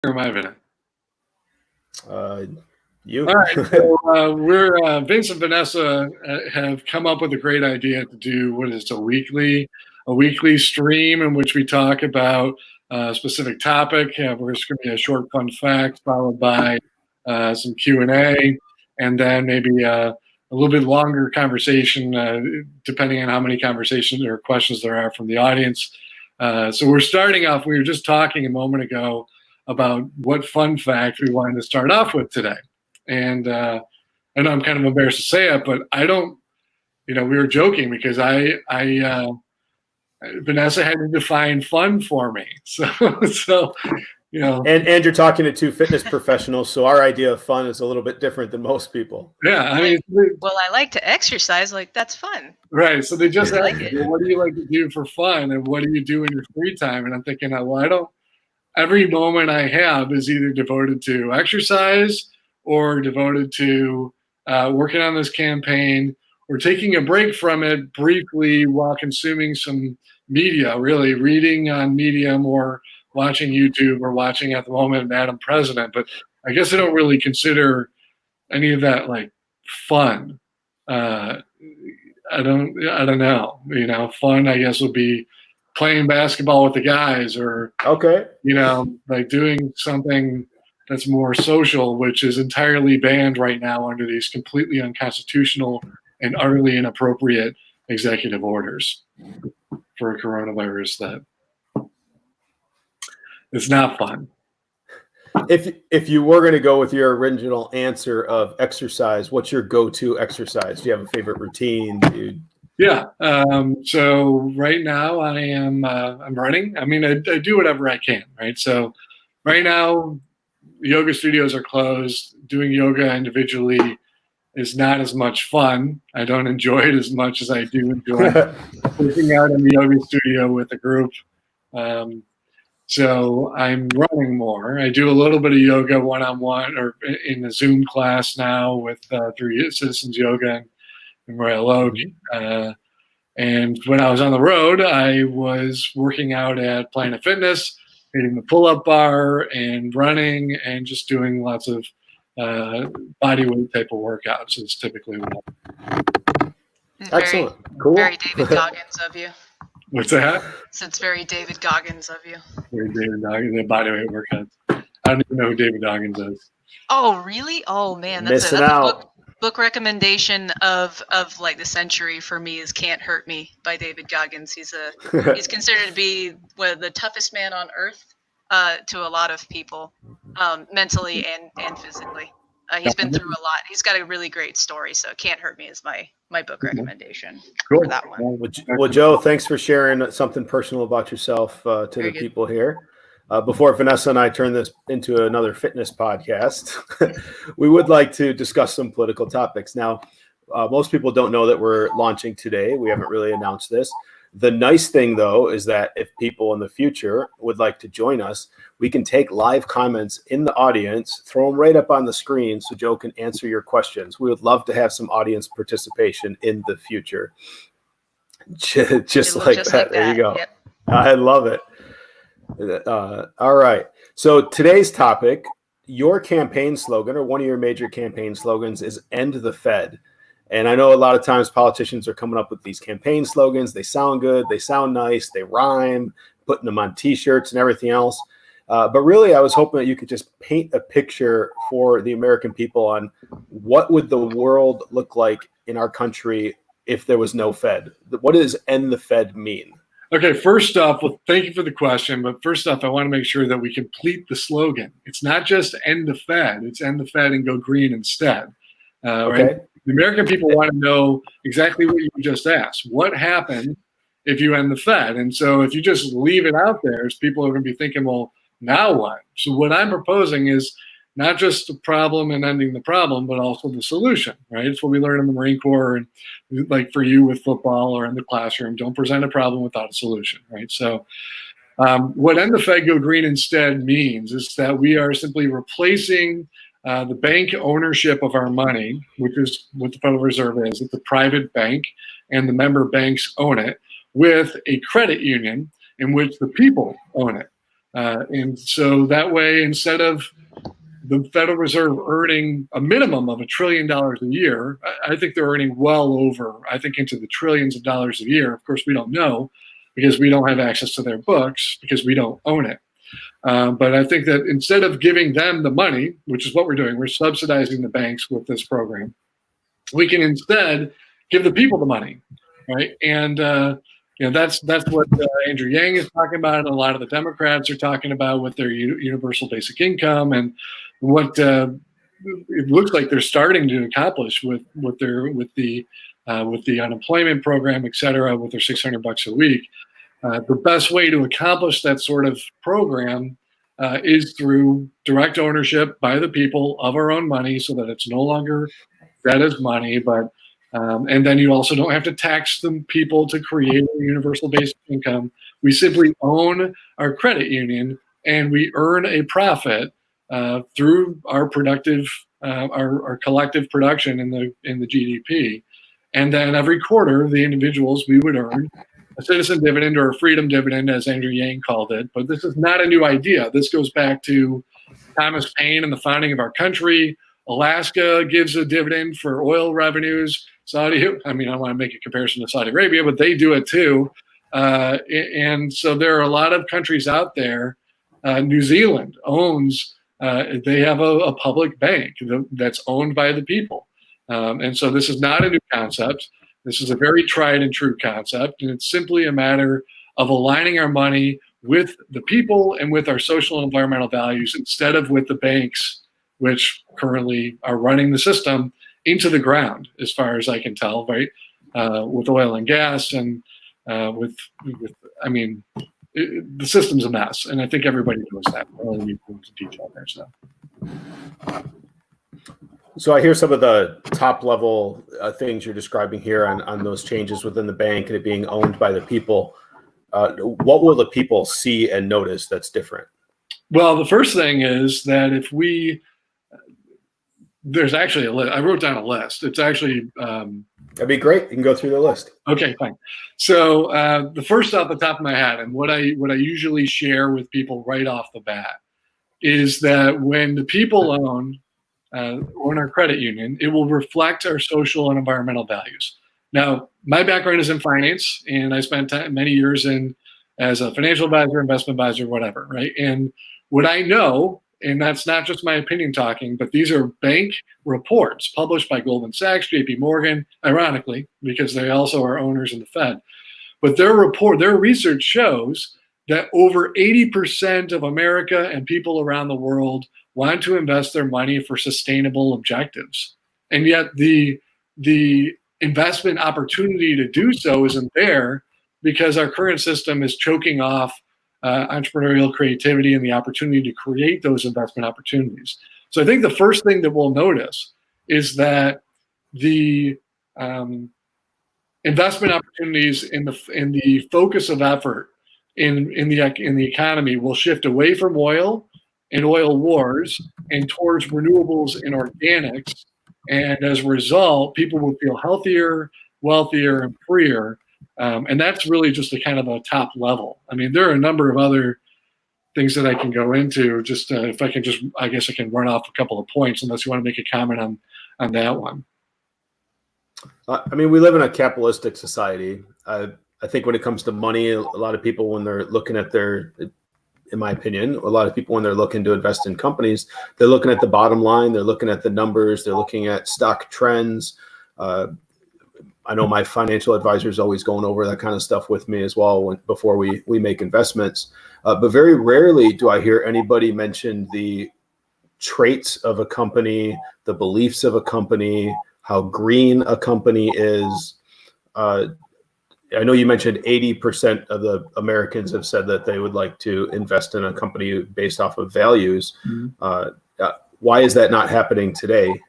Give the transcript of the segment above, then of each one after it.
Or am I Vinny? You. All right. So Vince and Vanessa have come up with a great idea to do what is a weekly stream in which we talk about a specific topic. We're just going to be a short fun fact followed by some Q&A, and then maybe a little bit longer conversation, depending on how many conversations or questions there are from the audience. So we're starting off. We were just talking a moment ago about what fun fact we wanted to start off with today. And I know I'm kind of embarrassed to say it, but I don't, we were joking because Vanessa had to define fun for me. So And you're talking to two fitness professionals, so our idea of fun is a little bit different than most people. Yeah, I mean, well, I like to exercise. Like, that's fun. Right. So they just asked me, well, what do you like to do for fun, and what do you do in your free time? And I'm thinking, well, every moment I have is either devoted to exercise or devoted to working on this campaign or taking a break from it briefly while consuming some media, really reading on Medium or watching YouTube or watching at the moment Madam President. But I guess I don't really consider any of that like fun. I don't know. Fun, I guess, would be playing basketball with the guys or, like doing something that's more social, which is entirely banned right now under these completely unconstitutional and utterly inappropriate executive orders for a coronavirus that it's not fun. If you were going to go with your original answer of exercise, what's your go-to exercise? Do you have a favorite routine? Yeah. So right now I'm running. I mean, I do whatever I can, right? So right now yoga studios are closed. Doing yoga individually is not as much fun. I don't enjoy it as much as I do enjoy working out in the yoga studio with a group. So I'm running more. I do a little bit of yoga one-on-one or in a Zoom class now with through Citizens Yoga and Royal Oak. And when I was on the road, I was working out at Planet Fitness, hitting the pull-up bar and running and just doing lots of body weight type of workouts. It's typically what Excellent. Cool. Very David Goggins of you. What's that? So it's very David Goggins of you. Very David Goggins, the body weight workouts. I don't even know who David Goggins is. Oh, really? Oh, man. That's a book recommendation of like the century for me is Can't Hurt Me by David Goggins. He's considered to be one of the toughest man on earth to a lot of people, mentally and physically. He's been through a lot. He's got a really great story. So Can't Hurt Me is my book recommendation for that one. Well, Joe, thanks for sharing something personal about yourself to the people here. Before Vanessa and I turn this into another fitness podcast, we would like to discuss some political topics. Now, most people don't know that we're launching today. We haven't really announced this. The nice thing, though, is that if people in the future would like to join us, we can take live comments in the audience, throw them right up on the screen so Joe can answer your questions. We would love to have some audience participation in the future. Just like that. There you go. Yep. I love it. All right. So today's topic, your campaign slogan or one of your major campaign slogans is End the Fed. And I know a lot of times politicians are coming up with these campaign slogans. They sound good. They sound nice. They rhyme, putting them on T-shirts and everything else. But really, I was hoping that you could just paint a picture for the American people on what would the world look like in our country if there was no Fed. What does End the Fed mean? Okay, first off, well, thank you for the question. But first off, I want to make sure that we complete the slogan. It's not just End the Fed. It's End the Fed and Go Green instead. Right? The American people want to know exactly what you just asked. What happened if you end the Fed? And so if you just leave it out there, people are going to be thinking, well, now what? So what I'm proposing is not just the problem and ending the problem, but also the solution, right? It's what we learn in the Marine Corps and like for you with football or in the classroom, don't present a problem without a solution, right? So what End the Fed, Go Green instead means is that we are simply replacing the bank ownership of our money, which is what the Federal Reserve is. It's a private bank, and the member banks own it, with a credit union in which the people own it. And so that way, instead of the Federal Reserve earning a minimum of $1 trillion a year, I think they're earning well over, I think, into the trillions of dollars a year. Of course, we don't know because we don't have access to their books because we don't own it. But I think that instead of giving them the money, which is what we're doing, we're subsidizing the banks with this program, we can instead give the people the money, right? And that's what Andrew Yang is talking about, and a lot of the Democrats are talking about with their universal basic income, and what it looks like they're starting to accomplish with the unemployment program, et cetera, with their $600 a week. The best way to accomplish that sort of program is through direct ownership by the people of our own money, so that it's no longer that is money, but and then you also don't have to tax the people to create a universal basic income. We simply own our credit union, and we earn a profit through our productive, our collective production in the GDP. And then every quarter, the individuals, we would earn a citizen dividend or a freedom dividend, as Andrew Yang called it. But this is not a new idea. This goes back to Thomas Paine and the founding of our country. Alaska gives a dividend for oil revenues. Saudi, I mean, I don't want to make a comparison to Saudi Arabia, but they do it too. And so there are a lot of countries out there. New Zealand owns, they have a public bank that's owned by the people. And so this is not a new concept. This is a very tried and true concept. And it's simply a matter of aligning our money with the people and with our social and environmental values instead of with the banks, which currently are running the system into the ground, as far as I can tell, right? With oil and gas and the system's a mess. And I think everybody knows that. I don't need to go into detail there. So I hear some of the top level things you're describing here on those changes within the bank and it being owned by the people. What will the people see and notice that's different? Well, the first thing is that there's actually a list. I wrote down a list. It's actually that'd be great. You can go through the list. Okay, fine. So the first off the top of my head, and what I usually share with people right off the bat, is that when the people own our credit union, it will reflect our social and environmental values. Now, my background is in finance, and I spent many years as a financial advisor, investment advisor, whatever, right? And what I know, and that's not just my opinion talking, but these are bank reports published by Goldman Sachs, JP Morgan, ironically, because they also are owners in the Fed. But their research shows that over 80% of America and people around the world want to invest their money for sustainable objectives. And yet the investment opportunity to do so isn't there because our current system is choking off entrepreneurial creativity and the opportunity to create those investment opportunities. So I think the first thing that we'll notice is that the investment opportunities in the focus of effort in the economy will shift away from oil and oil wars and towards renewables and organics. And as a result, people will feel healthier, wealthier, and freer. And that's really just a kind of a top level. I mean, there are a number of other things that I can go into. Just if I can I guess I can run off a couple of points, unless you want to make a comment on that one. I mean, we live in a capitalistic society. I think when it comes to money, a lot of people, when they're looking at in my opinion, a lot of people, when they're looking to invest in companies, they're looking at the bottom line, they're looking at the numbers, they're looking at stock trends. I know my financial advisor is always going over that kind of stuff with me as well before we make investments. But very rarely do I hear anybody mention the traits of a company, the beliefs of a company, how green a company is. I know you mentioned 80% of the Americans have said that they would like to invest in a company based off of values. Mm-hmm. Why is that not happening today?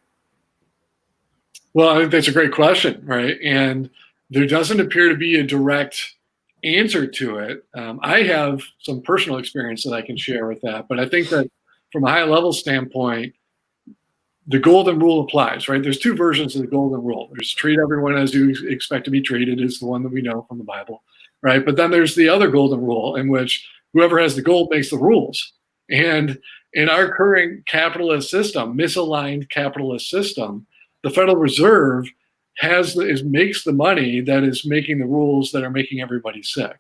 Well, I think that's a great question, right? And there doesn't appear to be a direct answer to it. I have some personal experience that I can share with that, but I think that from a high level standpoint, the golden rule applies, right? There's two versions of the golden rule. There's treat everyone as you expect to be treated, is the one that we know from the Bible, right? But then there's the other golden rule in which whoever has the gold makes the rules. And in our current capitalist system, misaligned capitalist system, the Federal Reserve makes the money that is making the rules that are making everybody sick.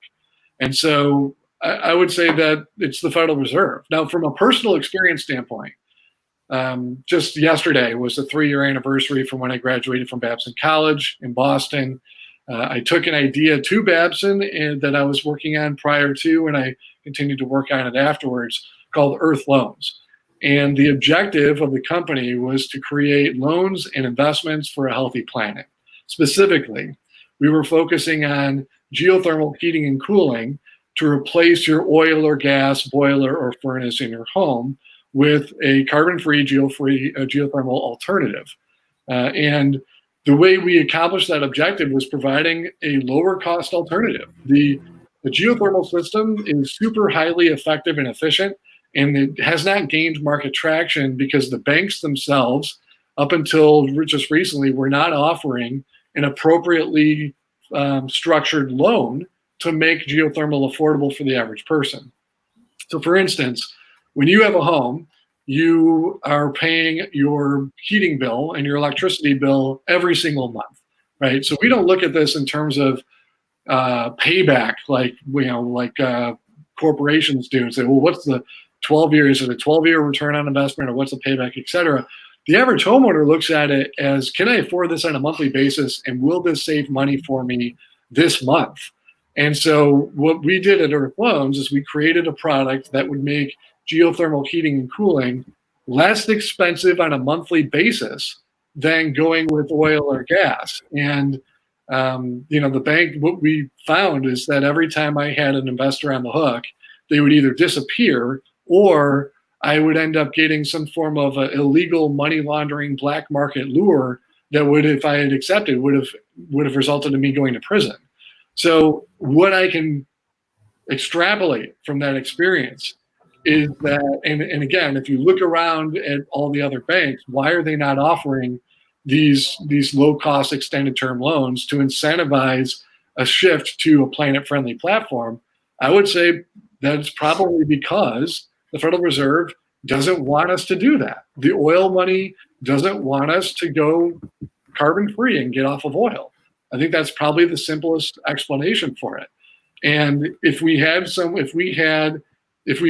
And so I would say that it's the Federal Reserve. Now, from a personal experience standpoint, just yesterday was the 3-year anniversary from when I graduated from Babson College in Boston. I took an idea to Babson that I was working on prior to, and I continued to work on it afterwards, called Earth Loans. And the objective of the company was to create loans and investments for a healthy planet. Specifically, we were focusing on geothermal heating and cooling to replace your oil or gas boiler or furnace in your home with a carbon-free, geothermal alternative. And the way we accomplished that objective was providing a lower-cost alternative. The geothermal system is super highly effective and efficient, and it has not gained market traction because the banks themselves, up until just recently, were not offering an appropriately structured loan to make geothermal affordable for the average person. So for instance, when you have a home, you are paying your heating bill and your electricity bill every single month, right? So we don't look at this in terms of payback, like corporations do, and say, well, what's the 12 years? Is it a 12-year return on investment, or what's the payback, et cetera? The average homeowner looks at it as, can I afford this on a monthly basis, and will this save money for me this month? And so what we did at Earth Loans is we created a product that would make geothermal heating and cooling less expensive on a monthly basis than going with oil or gas. And the bank, what we found is that every time I had an investor on the hook, they would either disappear, or I would end up getting some form of illegal money laundering black market lure that would, if I had accepted, would have resulted in me going to prison. So what I can extrapolate from that experience is that, and again, if you look around at all the other banks, why are they not offering these low-cost extended term loans to incentivize a shift to a planet-friendly platform? I would say that's probably because the Federal Reserve doesn't want us to do that. The oil money doesn't want us to go carbon-free and get off of oil. I think that's probably the simplest explanation for it. And if we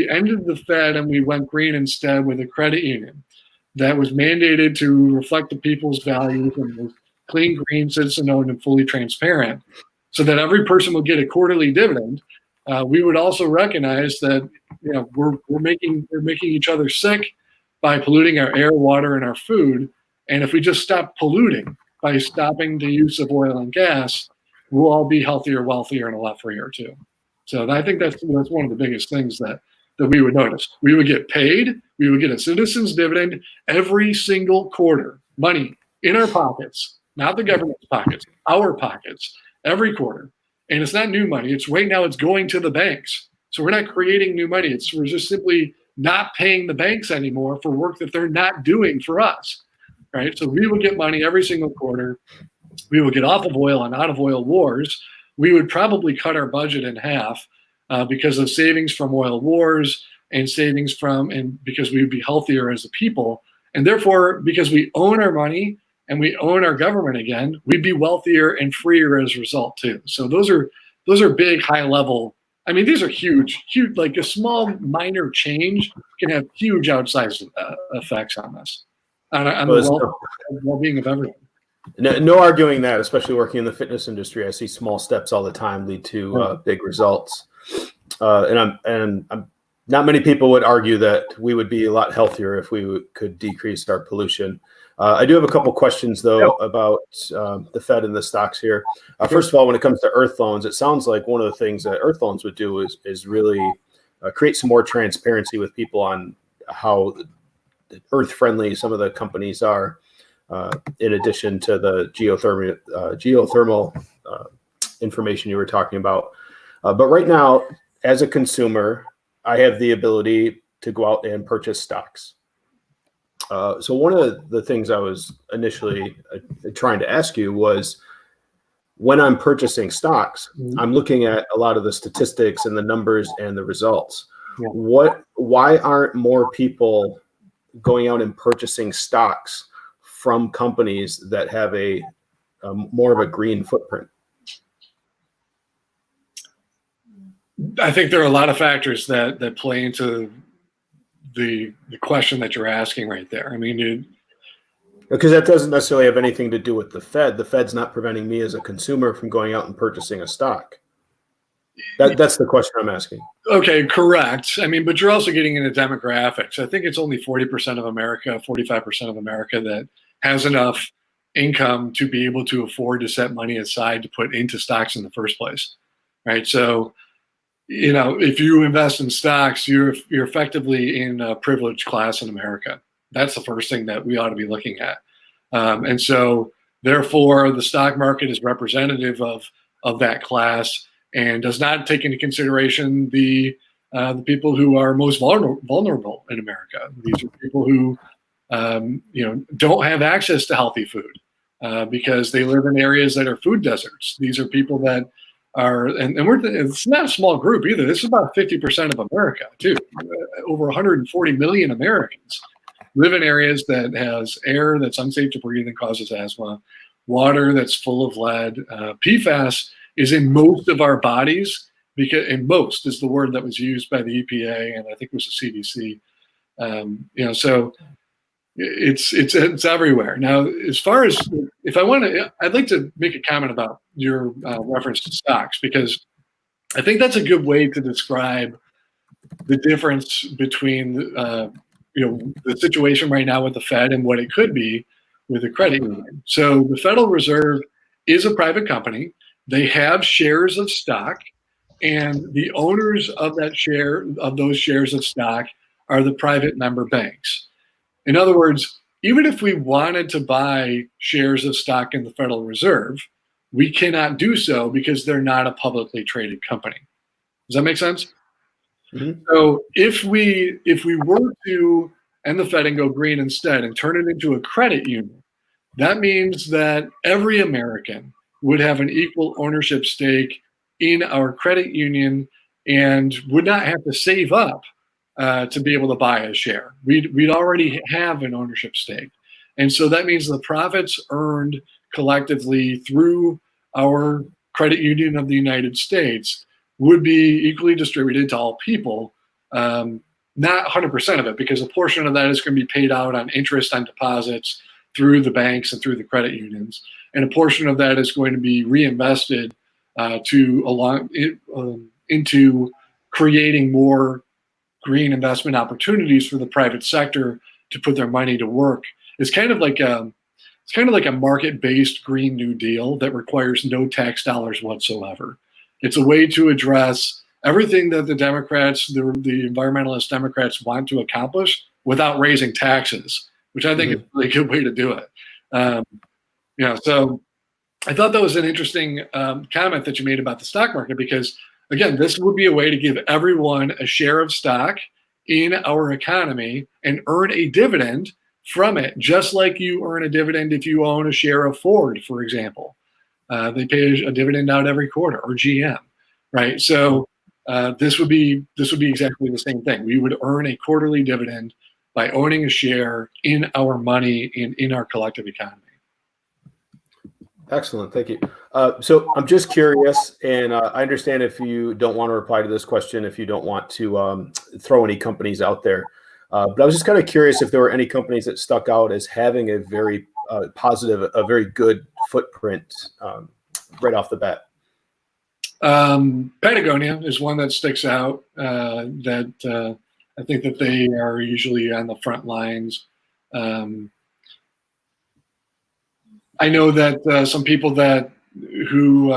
ended the Fed and we went green instead with a credit union that was mandated to reflect the people's values and was clean, green, citizen-owned, and fully transparent, so that every person would get a quarterly dividend, we would also recognize that we're making each other sick by polluting our air, water, and our food. And if we just stop polluting by stopping the use of oil and gas, we'll all be healthier, wealthier, and a lot freer too. So I think that's one of the biggest things that we would notice. We would get paid. We would get a citizen's dividend every single quarter, money in our pockets, not the government's pockets, our pockets, every quarter. And it's not new money. It's right now it's going to the banks. So we're not creating new money. We're just simply not paying the banks anymore for work that they're not doing for us, right? So we would get money every single quarter. We would get off of oil and out of oil wars. We would probably cut our budget in half because of savings from oil wars and because we would be healthier as a people. And therefore, because we own our money and we own our government again, we'd be wealthier and freer as a result too. So those are big, high level. I mean, these are huge, like a small minor change can have huge outsized effects on us, on the well-being of everyone. No arguing that, especially working in the fitness industry. I see small steps all the time lead to big results. And not many people would argue that we would be a lot healthier if we could decrease our pollution. I do have a couple questions, though, about the Fed and the stocks here. First of all, when it comes to Earth Loans, it sounds like one of the things that Earth Loans would do is really create some more transparency with people on how earth-friendly some of the companies are, in addition to the geothermal information you were talking about. But right now, as a consumer, I have the ability to go out and purchase stocks. So one of the things I was initially trying to ask you was, when I'm purchasing stocks, I'm looking at a lot of the statistics and the numbers and the results. Yeah. Why aren't more people going out and purchasing stocks from companies that have a more of a green footprint? I think there are a lot of factors that play into the question that you're asking right there. I mean, because that doesn't necessarily have anything to do with the Fed. The Fed's not preventing me as a consumer from going out and purchasing a stock. That's the question I'm asking. Okay, correct. I mean, but you're also getting into demographics. I think it's only 40% of America, 45% of America that has enough income to be able to afford to set money aside to put into stocks in the first place, right? So, you know, if you invest in stocks, you're effectively in a privileged class in America. That's the first thing that we ought to be looking at. And so, therefore, the stock market is representative of that class and does not take into consideration the people who are most vulnerable in America. These are people who, you know, don't have access to healthy food because they live in areas that are food deserts. These are people that are, and it's not a small group either. This is about 50% of America too. Over 140 million Americans live in areas that has air that's unsafe to breathe and causes asthma, water that's full of lead. PFAS is in most of our bodies, and most is the word that was used by the EPA and I think it was the CDC. You know, so it's everywhere. Now, as far as if I want to, I'd like to make a comment about your reference to stocks, because I think that's a good way to describe the difference between you know, the situation right now with the Fed and what it could be with a credit union. So the Federal Reserve is a private company. They have shares of stock, and the owners of those shares of stock are the private member banks. In other words, even if we wanted to buy shares of stock in the Federal Reserve, we cannot do so because they're not a publicly traded company. Does that make sense? Mm-hmm. So if we were to end the Fed and go green instead and turn it into a credit union, that means that every American would have an equal ownership stake in our credit union and would not have to save up to be able to buy a share. We'd already have an ownership stake. And so that means the profits earned collectively through our credit union of the United States would be equally distributed to all people, not 100% of it, because a portion of that is going to be paid out on interest on deposits through the banks and through the credit unions. And a portion of that is going to be reinvested into creating more green investment opportunities for the private sector to put their money to work. It's kind of like a market-based Green New Deal that requires no tax dollars whatsoever. It's a way to address everything that the Democrats, the environmentalist Democrats, want to accomplish without raising taxes, which I think is a really good way to do it. You know, so I thought that was an interesting comment that you made about the stock market, because again, this would be a way to give everyone a share of stock in our economy and earn a dividend from it, just like you earn a dividend if you own a share of Ford, for example. They pay a dividend out every quarter, or GM, right? So this would be exactly the same thing. We would earn a quarterly dividend by owning a share in our money in our collective economy. Excellent, thank you. So I'm just curious, and I understand if you don't want to reply to this question, if you don't want to throw any companies out there. But I was just kind of curious if there were any companies that stuck out as having a very positive, a very good footprint right off the bat. Patagonia is one that sticks out. That I think that they are usually on the front lines. I know that some people who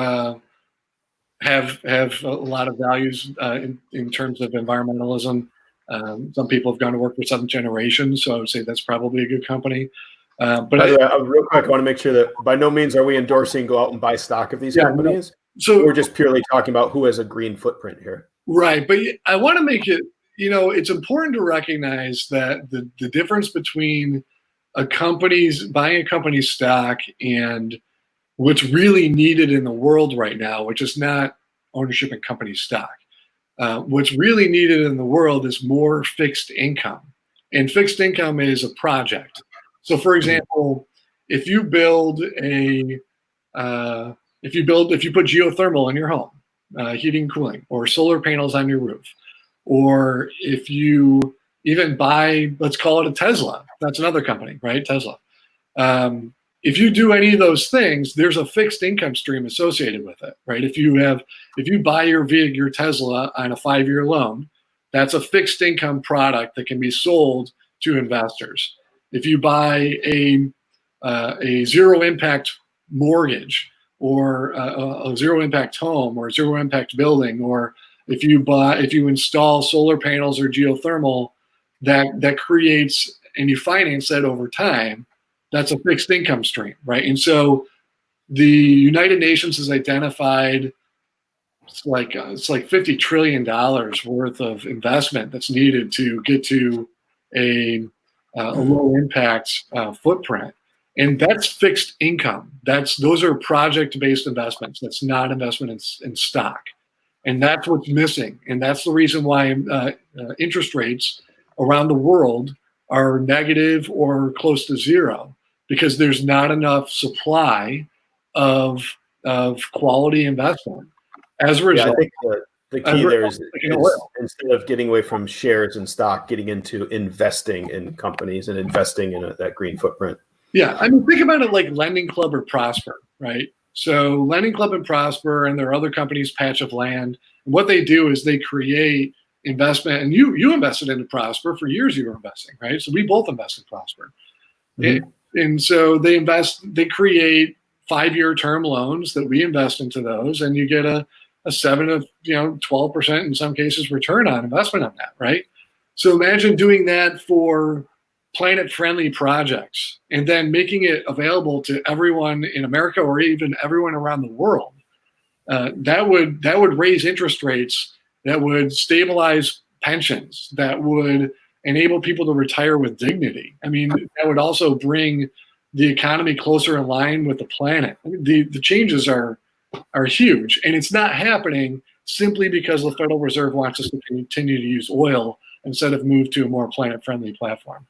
have a lot of values in terms of environmentalism. Some people have gone to work for Seventh Generation, so I would say that's probably a good company. But real quick, I want to make sure that by no means are we endorsing go out and buy stock of these companies. No. So we're just purely talking about who has a green footprint here. Right, but I want to make it, you know, it's important to recognize that the difference between buying a company's stock and what's really needed in the world right now, which is not ownership in company stock. What's really needed in the world is more fixed income. And fixed income is a project. So for example, if you build if you put geothermal in your home, heating and cooling, or solar panels on your roof, or if you even buy, let's call it a Tesla, that's another company, right? Tesla. If you do any of those things, there's a fixed income stream associated with it, right? If you buy your Tesla on a 5-year loan, that's a fixed income product that can be sold to investors. If you buy a zero impact mortgage, or a zero impact home, or a zero impact building, or if you install solar panels or geothermal, that creates, and you finance that over time, that's a fixed income stream, right? And so the United Nations has identified it's like $50 trillion worth of investment that's needed to get to a low impact footprint. And that's fixed income. Those are project-based investments. That's not investment in stock. And that's what's missing. And that's the reason why interest rates around the world are negative or close to zero, because there's not enough supply of quality investment. As a result, I think the key there is instead of getting away from shares and stock, getting into investing in companies and investing in that green footprint. Yeah, I mean, think about it like Lending Club or Prosper, right? So Lending Club and Prosper, and there are other companies, Patch of Land. And what they do is they create investment, and you invested into Prosper for years. You were investing, right? So we both invest in Prosper, and so they create 5-year term loans that we invest into those, and you get a 7 of 12% in some cases return on investment on that, right? So imagine doing that for planet-friendly projects, and then making it available to everyone in America or even everyone around the world. That would raise interest rates, that would stabilize pensions, that would enable people to retire with dignity. I mean, that would also bring the economy closer in line with the planet. I mean, the changes are huge, and it's not happening simply because the Federal Reserve wants us to continue to use oil instead of move to a more planet-friendly platform.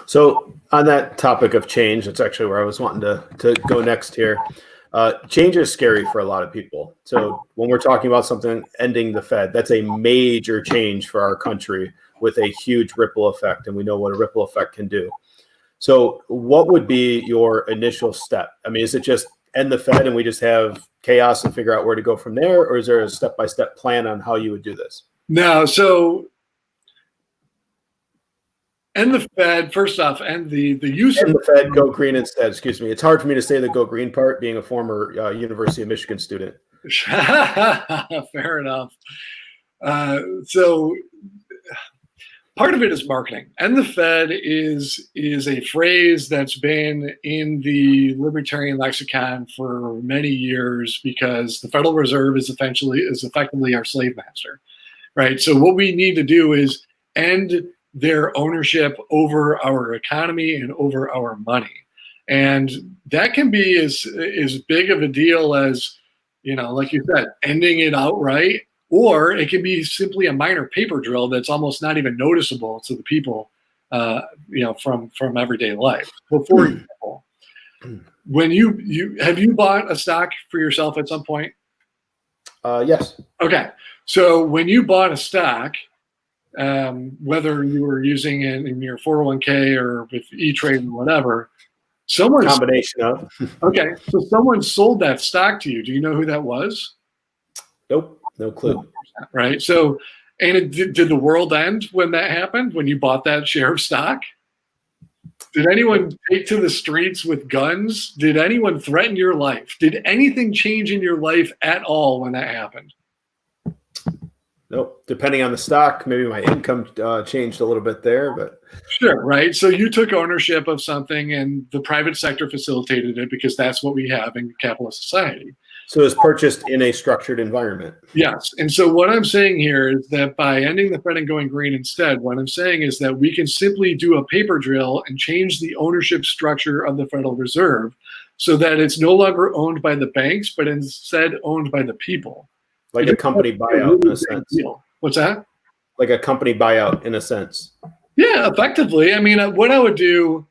So on that topic of change, that's actually where I was wanting to go next here. Change is scary for a lot of people. So when we're talking about something ending the Fed, that's a major change for our country with a huge ripple effect, and we know what a ripple effect can do. So what would be your initial step? I mean, is it just end the Fed and we just have chaos and figure out where to go from there, or is there a step-by-step plan on how you would do this? No, so end the Fed, first off, and the use end of the Fed, go green instead. Excuse me. It's hard for me to say the go green part, being a former University of Michigan student. Fair enough. So part of it is marketing. End the Fed is a phrase that's been in the libertarian lexicon for many years because the Federal Reserve is effectively our slave master, right? So what we need to do is end their ownership over our economy and over our money. And that can be as big of a deal as, like you said, ending it outright, or it can be simply a minor paper drill that's almost not even noticeable to the people, from everyday life. So for example, when have you bought a stock for yourself at some point? Yes. Okay. So when you bought a stock, whether you were using it in your 401k or with E-Trade or whatever, combination of. Okay, so someone sold that stock to you. Do you know who that was? Nope, no clue. Right. So, and did the world end when that happened? When you bought that share of stock? Did anyone take to the streets with guns? Did anyone threaten your life? Did anything change in your life at all when that happened? Nope. Depending on the stock, maybe my income changed a little bit there, but sure, right. So you took ownership of something, and the private sector facilitated it because that's what we have in capitalist society. So it's purchased in a structured environment. Yes, and so what I'm saying here is that by ending the Fed and going green instead, what I'm saying is that we can simply do a paper drill and change the ownership structure of the Federal Reserve so that it's no longer owned by the banks, but instead owned by the people. Like a company buyout in a sense. What's that? Like a company buyout in a sense. Yeah, effectively. I mean, what I would do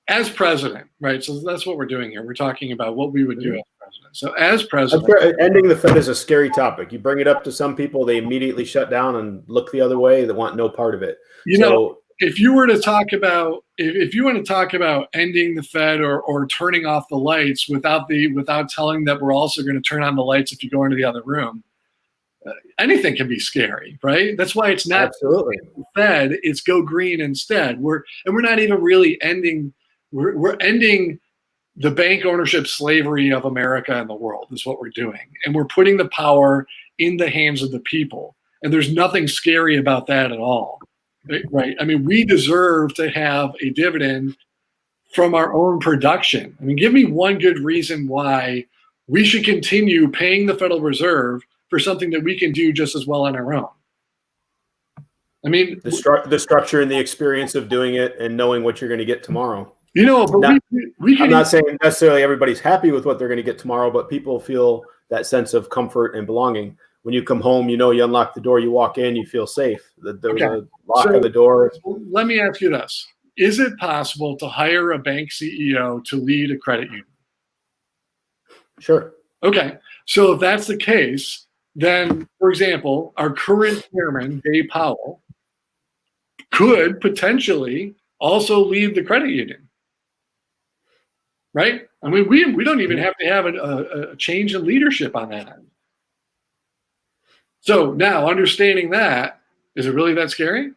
as president, right? So that's what we're doing here. We're talking about what we would do as president. So as president, ending the Fed is a scary topic. You bring it up to some people, they immediately shut down and look the other way. They want no part of it. If you were to talk about ending the Fed or turning off the lights without telling that we're also going to turn on the lights if you go into the other room, anything can be scary, right? That's why it's not absolutely the Fed. It's go green instead. We're not even really ending. We're ending the bank ownership slavery of America and the world is what we're doing, and we're putting the power in the hands of the people. And there's nothing scary about that at all. Right. I mean, we deserve to have a dividend from our own production. I mean, give me one good reason why we should continue paying the Federal Reserve for something that we can do just as well on our own. I mean, the structure and the experience of doing it and knowing what you're going to get tomorrow. But I'm not saying necessarily everybody's happy with what they're going to get tomorrow, but people feel that sense of comfort and belonging. When you come home, you unlock the door, you walk in, you feel safe. There's a lock on the door. Let me ask you this. Is it possible to hire a bank CEO to lead a credit union? Sure. Okay. So if that's the case, then, for example, our current chairman, Jay Powell, could potentially also lead the credit union. Right? I mean, we don't even have to have a change in leadership on that end. So now, understanding that, is it really that scary?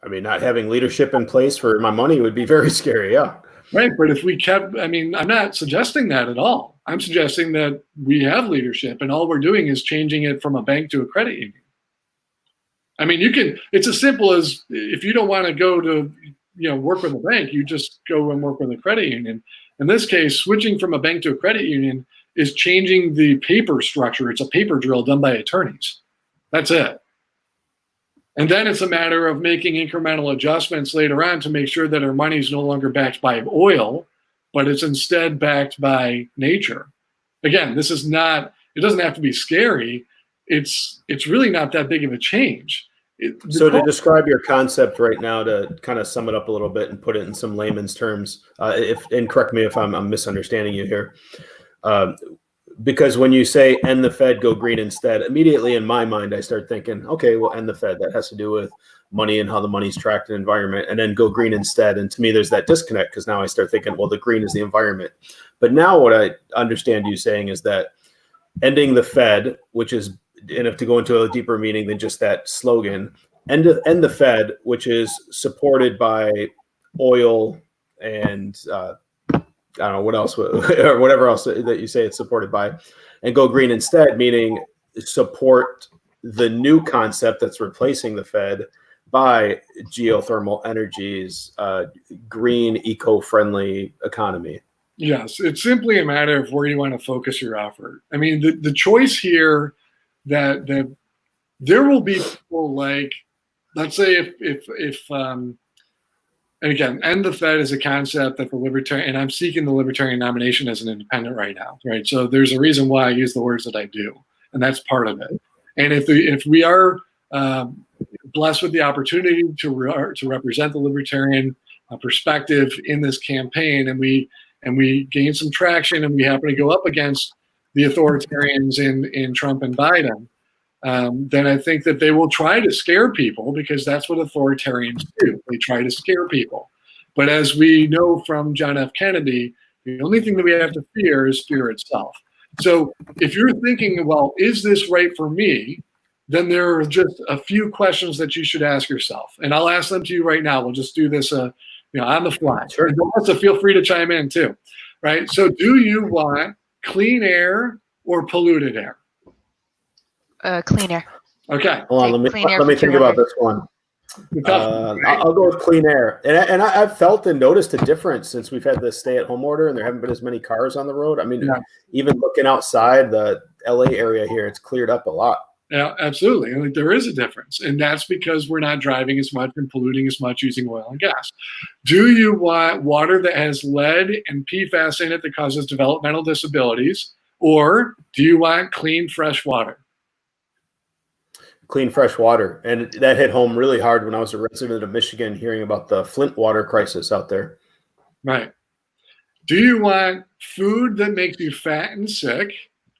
I mean, not having leadership in place for my money would be very scary, yeah. Right, but if we kept, I mean, I'm not suggesting that at all. I'm suggesting that we have leadership, and all we're doing is changing it from a bank to a credit union. I mean, it's as simple as if you don't want to go to, work with a bank, you just go and work with a credit union. In this case, switching from a bank to a credit union is changing the paper structure. It's a paper drill done by attorneys. That's it. And then it's a matter of making incremental adjustments later on to make sure that our money is no longer backed by oil, but it's instead backed by nature. Again, it doesn't have to be scary. It's really not that big of a change. So to describe your concept right now, to kind of sum it up a little bit and put it in some layman's terms, and correct me if I'm misunderstanding you here, because when you say end the Fed, go green instead, immediately in my mind, I start thinking, okay, well, end the Fed. That has to do with money and how the money's tracked in the environment, and then go green instead. And to me, there's that disconnect because now I start thinking, well, the green is the environment. But now what I understand you saying is that ending the Fed, which is, and if to go into a deeper meaning than just that slogan, end the Fed, which is supported by oil and I don't know what else or whatever else that you say it's supported by, and go green instead, meaning support the new concept that's replacing the Fed by geothermal energies, green, eco-friendly economy. Yes, it's simply a matter of where you want to focus your effort. I mean, the choice here that there will be people like, let's say if and again, end the Fed is a concept that the libertarian, and I'm seeking the libertarian nomination as an independent right now, right? So there's a reason why I use the words that I do, and that's part of it. And if we are blessed with the opportunity to represent the libertarian perspective in this campaign, and we gain some traction, and we happen to go up against the authoritarians in Trump and Biden, then I think that they will try to scare people, because that's what authoritarians do. They try to scare people. But as we know from John F. Kennedy, the only thing that we have to fear is fear itself. So if you're thinking, well, is this right for me? Then there are just a few questions that you should ask yourself. And I'll ask them to you right now. We'll just do this on the fly. Sure. And also feel free to chime in too, right? So do you want clean air or polluted air? Clean air. Okay. Hold on, let me think about this one. I'll go with clean air. And I've felt and noticed a difference since we've had this stay-at-home order and there haven't been as many cars on the road. I mean, even looking outside the LA area here, it's cleared up a lot. Yeah, absolutely. And like, there is a difference. And that's because we're not driving as much and polluting as much using oil and gas. Do you want water that has lead and PFAS in it that causes developmental disabilities? Or do you want clean, fresh water? Clean, fresh water. And that hit home really hard when I was a resident of Michigan, hearing about the Flint water crisis out there. Right. Do you want food that makes you fat and sick?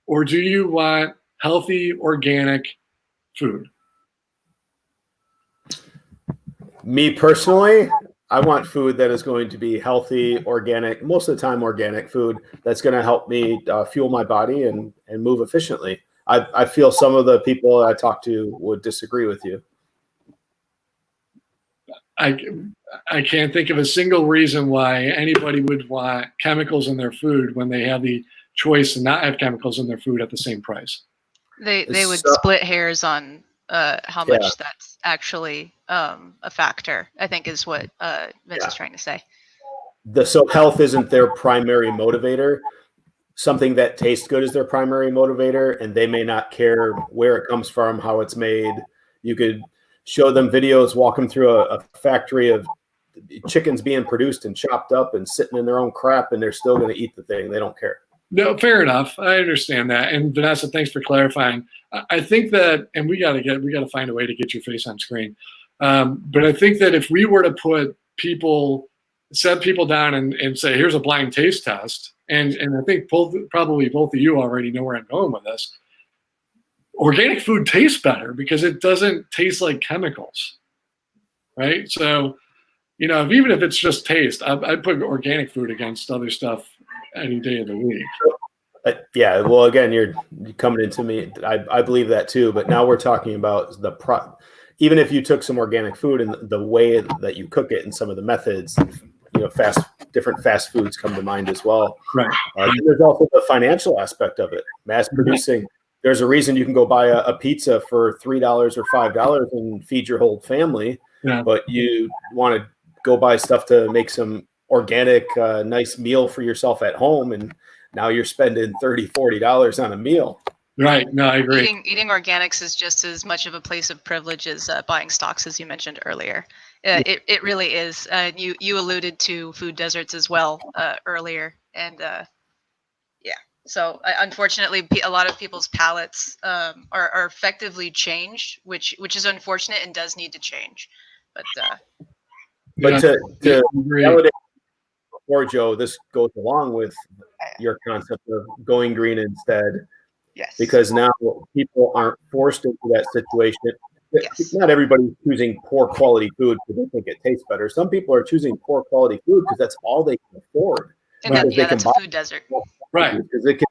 Or do you want healthy, organic food? Me personally, I want food that is going to be healthy, organic, most of the time organic food that's going to help me fuel my body and move efficiently. I feel some of the people I talk to would disagree with you. I can't think of a single reason why anybody would want chemicals in their food when they have the choice to not have chemicals in their food at the same price. They would split hairs on how much that's actually a factor, I think is what Vince is trying to say. So health isn't their primary motivator. Something that tastes good is their primary motivator, and they may not care where it comes from, how it's made. You could show them videos, walk them through a factory of chickens being produced and chopped up and sitting in their own crap, and they're still going to eat the thing. They don't care. No, fair enough. I understand that. And Vanessa, thanks for clarifying. I think that, and we got to find a way to get your face on screen. But I think that if we were to set people down and say, here's a blind taste test, and I think probably both of you already know where I'm going with this. Organic food tastes better because it doesn't taste like chemicals, right? So, even if it's just taste, I'd put organic food against other stuff any day of the week. Yeah, well, again, you're coming into me. I believe that too, but now we're talking about even if you took some organic food and the way that you cook it and some of the methods, different fast foods come to mind as well. Right. There's also the financial aspect of it. Mass producing. There's a reason you can go buy a pizza for $3 or $5 and feed your whole family, but you want to go buy stuff to make some organic, nice meal for yourself at home, and now you're spending $30-$40 on a meal. Right. No, I agree. Eating organics is just as much of a place of privilege as buying stocks, as you mentioned earlier. It really is. You alluded to food deserts as well earlier, and so unfortunately, a lot of people's palates are effectively changed, which is unfortunate and does need to change. But to validate before, Joe, this goes along with your concept of going green instead. Yes. Because now people aren't forced into that situation. Yes. Not everybody's choosing poor quality food because they think it tastes better. Some people are choosing poor quality food because that's all they can afford. And that's a food desert. Right. Because it can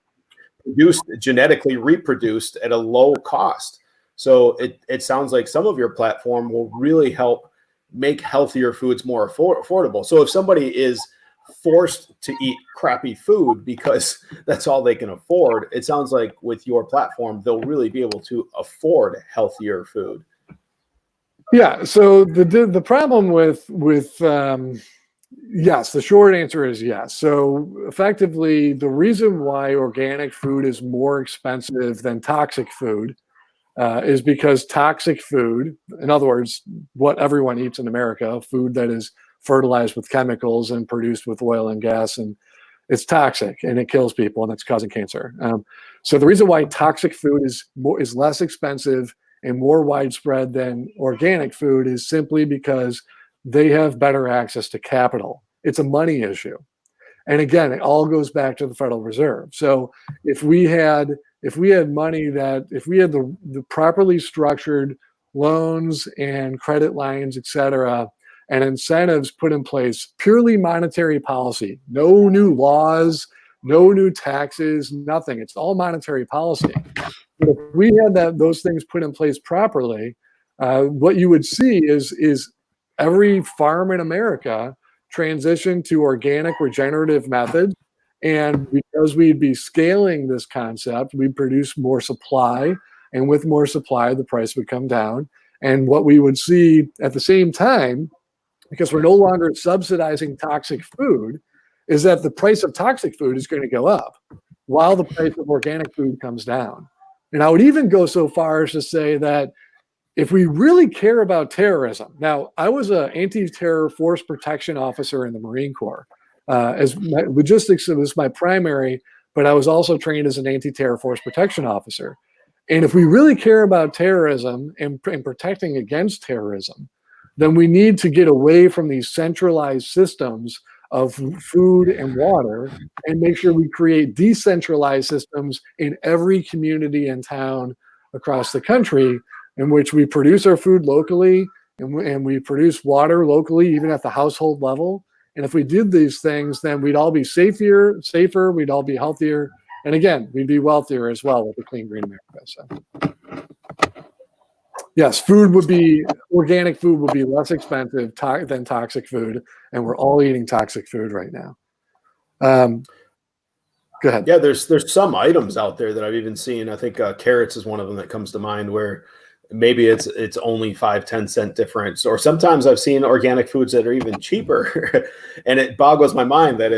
produce genetically reproduced at a low cost. So it sounds like some of your platform will really help make healthier foods more affordable. So if somebody is forced to eat crappy food because that's all they can afford, it sounds like with your platform, they'll really be able to afford healthier food. Yeah. So the problem with yes, the short answer is yes. So effectively, the reason why organic food is more expensive than toxic food is because toxic food, in other words, what everyone eats in America, food that is fertilized with chemicals and produced with oil and gas, and it's toxic and it kills people and it's causing cancer. So the reason why toxic food is less expensive and more widespread than organic food is simply because they have better access to capital. It's a money issue. And again, it all goes back to the Federal Reserve. So if we had money if we had the properly structured loans and credit lines, et cetera, and incentives put in place, purely monetary policy, no new laws, no new taxes, nothing. It's all monetary policy. But if we had those things put in place properly, what you would see is every farm in America transition to organic regenerative methods. And because we'd be scaling this concept, we'd produce more supply. And with more supply, the price would come down. And what we would see at the same time, because we're no longer subsidizing toxic food, is that the price of toxic food is going to go up while the price of organic food comes down. And I would even go so far as to say that if we really care about terrorism, now I was an anti-terror force protection officer in the Marine Corps. As my logistics was my primary, but I was also trained as an anti-terror force protection officer. And if we really care about terrorism and protecting against terrorism, then we need to get away from these centralized systems of food and water and make sure we create decentralized systems in every community and town across the country, in which we produce our food locally and we produce water locally, even at the household level. And if we did these things, then we'd all be safer, we'd all be healthier. And again, we'd be wealthier as well with a clean, green America. So yes, organic food would be less expensive than toxic food. And we're all eating toxic food right now. Go ahead. Yeah, there's some items out there that I've even seen. I think carrots is one of them that comes to mind, where maybe it's only 5-10 cent difference, or sometimes I've seen organic foods that are even cheaper. And it boggles my mind that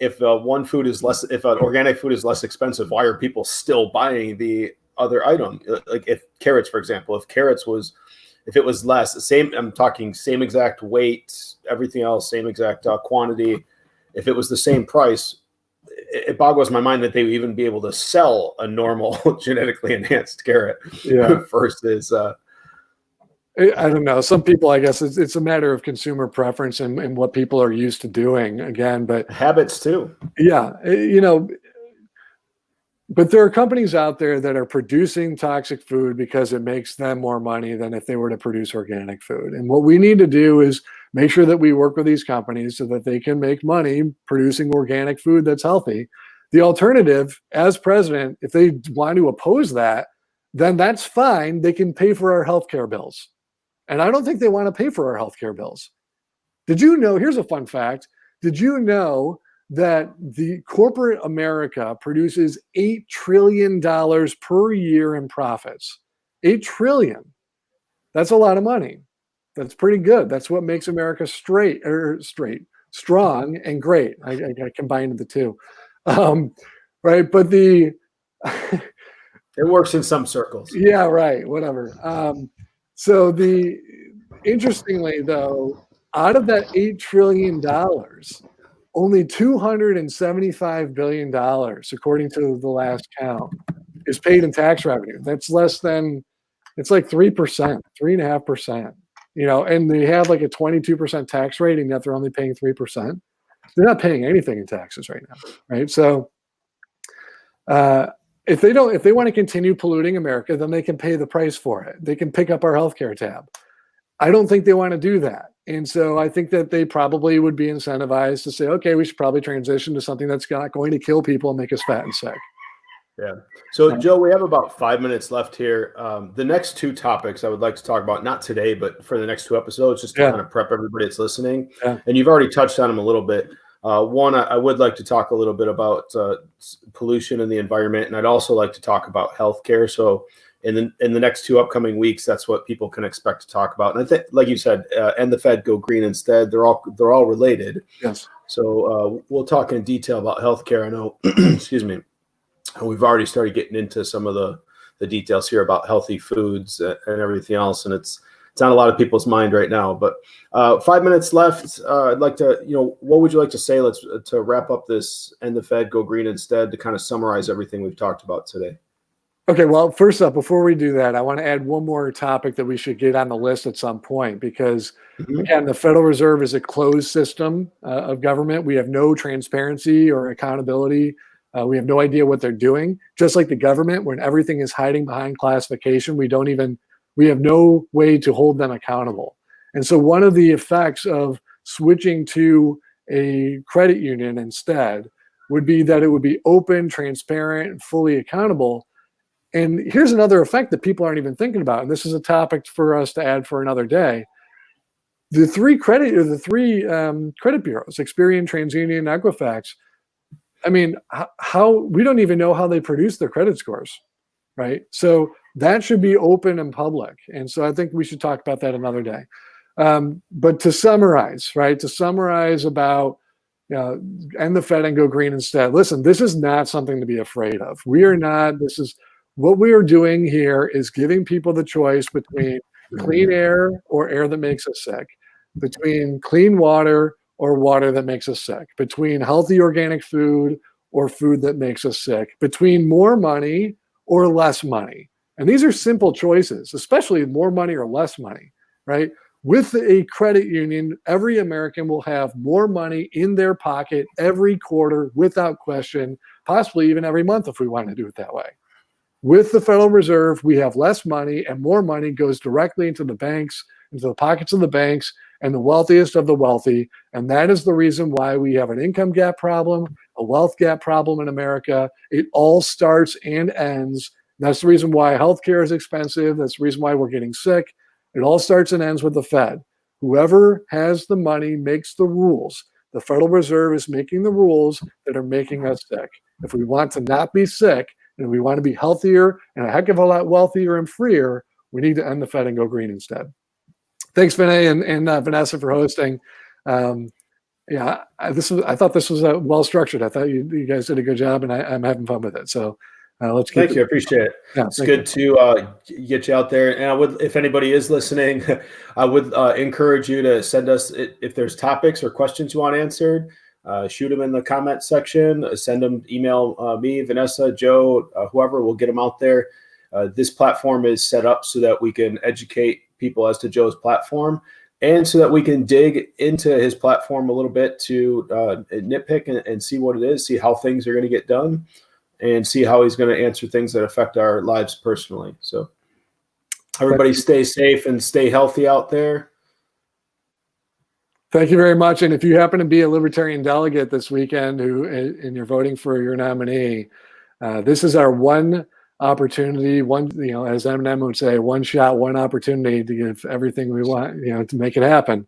if one food is less, if an organic food is less expensive, why are people still buying the other item? Like if carrots, for example, if it was less, I'm talking same exact weight, everything else, same exact quantity. If it was the same price, it boggles my mind that they would even be able to sell a normal genetically enhanced carrot versus. I don't know. Some people, I guess it's a matter of consumer preference and what people are used to doing again, but habits too. Yeah. But there are companies out there that are producing toxic food because it makes them more money than if they were to produce organic food. And what we need to do is make sure that we work with these companies so that they can make money producing organic food that's healthy. The alternative, as president, if they want to oppose that, then that's fine. They can pay for our healthcare bills. And I don't think they want to pay for our healthcare bills. Did you know, here's a fun fact. Did you know that the corporate America produces $8 trillion per year in profits? $8 trillion. That's a lot of money. That's pretty good. That's what makes America strong and great. I combined the two. Right. But it works in some circles. Yeah, right. Whatever. So interestingly though, out of that $8 trillion, only $275 billion, according to the last count, is paid in tax revenue. That's less than, it's like 3%, 3.5%, and they have like a 22% tax rate, and yet they're only paying 3%. They're not paying anything in taxes right now, right? So if they want to continue polluting America, then they can pay the price for it. They can pick up our healthcare tab. I don't think they want to do that. And so I think that they probably would be incentivized to say, okay, we should probably transition to something that's not going to kill people and make us fat and sick. Yeah. So Joe, we have about 5 minutes left here. The next two topics I would like to talk about, not today, but for the next two episodes, just to kind of prep everybody that's listening. Yeah. And you've already touched on them a little bit. One, I would like to talk a little bit about pollution in the environment, and I'd also like to talk about healthcare. So in the next two upcoming weeks, that's what people can expect to talk about. And I think, like you said, and the Fed go green instead. They're all related. Yes. So we'll talk in detail about healthcare. I know, excuse me, we've already started getting into some of the details here about healthy foods and everything else, and it's on a lot of people's mind right now. But 5 minutes left. I'd like to, what would you like to say? To wrap up this and the Fed go green instead, to kind of summarize everything we've talked about today. Okay, well, first up, before we do that, I want to add one more topic that we should get on the list at some point, because again, the Federal Reserve is a closed system of government. We have no transparency or accountability. We have no idea what they're doing. Just like the government, when everything is hiding behind classification, we have no way to hold them accountable. And so one of the effects of switching to a credit union instead would be that it would be open, transparent, and fully accountable. And here's another effect that people aren't even thinking about, and this is a topic for us to add for another day. The three credit bureaus, Experian, TransUnion, Equifax, I mean, how we don't even know how they produce their credit scores, right? So that should be open and public. And so I think we should talk about that another day. But to summarize about, end the Fed and go green instead. Listen, this is not something to be afraid of. We are not. what we are doing here is giving people the choice between clean air or air that makes us sick, between clean water or water that makes us sick, between healthy organic food or food that makes us sick, between more money or less money. And these are simple choices, especially more money or less money, right? With a credit union, every American will have more money in their pocket every quarter without question, possibly even every month if we want to do it that way. With the Federal Reserve, we have less money, and more money goes directly into the banks, into the pockets of the banks and the wealthiest of the wealthy. And that is the reason why we have an income gap problem, a wealth gap problem in America. It all starts and ends. That's the reason why healthcare is expensive. That's the reason why we're getting sick. It all starts and ends with the Fed. Whoever has the money makes the rules. The Federal Reserve is making the rules that are making us sick. If we want to not be sick, and we want to be healthier and a heck of a lot wealthier and freer, we need to end the Fed and go green instead. Thanks, Vinay and Vanessa, for hosting. I thought this was well structured. I thought you guys did a good job, and I'm having fun with it. So let's keep Thank you. I appreciate it. Yeah, it's good to get you out there. And I would, if anybody is listening, I would encourage you to send us, if there's topics or questions you want answered, shoot them in the comment section, send them, email me, Vanessa, Joe, whoever, will get them out there. This platform is set up so that we can educate people as to Joe's platform, and so that we can dig into his platform a little bit to nitpick and see what it is, see how things are going to get done, and see how he's going to answer things that affect our lives personally. So everybody stay safe and stay healthy out there. Thank you very much. And if you happen to be a Libertarian delegate this weekend and you're voting for your nominee, this is our one opportunity, as Eminem would say, one shot, one opportunity to give everything we want, to make it happen.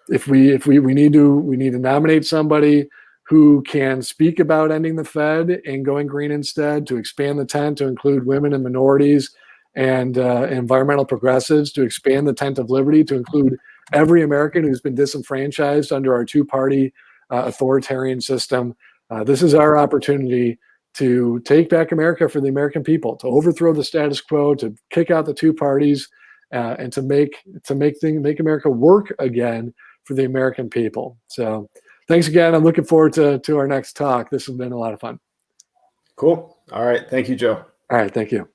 If we need to nominate somebody who can speak about ending the Fed and going green instead, to expand the tent to include women and minorities and environmental progressives, to expand the tent of liberty to include every American who's been disenfranchised under our two-party authoritarian system. This is our opportunity to take back America for the American people, to overthrow the status quo, to kick out the two parties, and to make America work again for the American people. So thanks again. I'm looking forward to our next talk. This has been a lot of fun. Cool. All right. Thank you, Joe. All right. Thank you.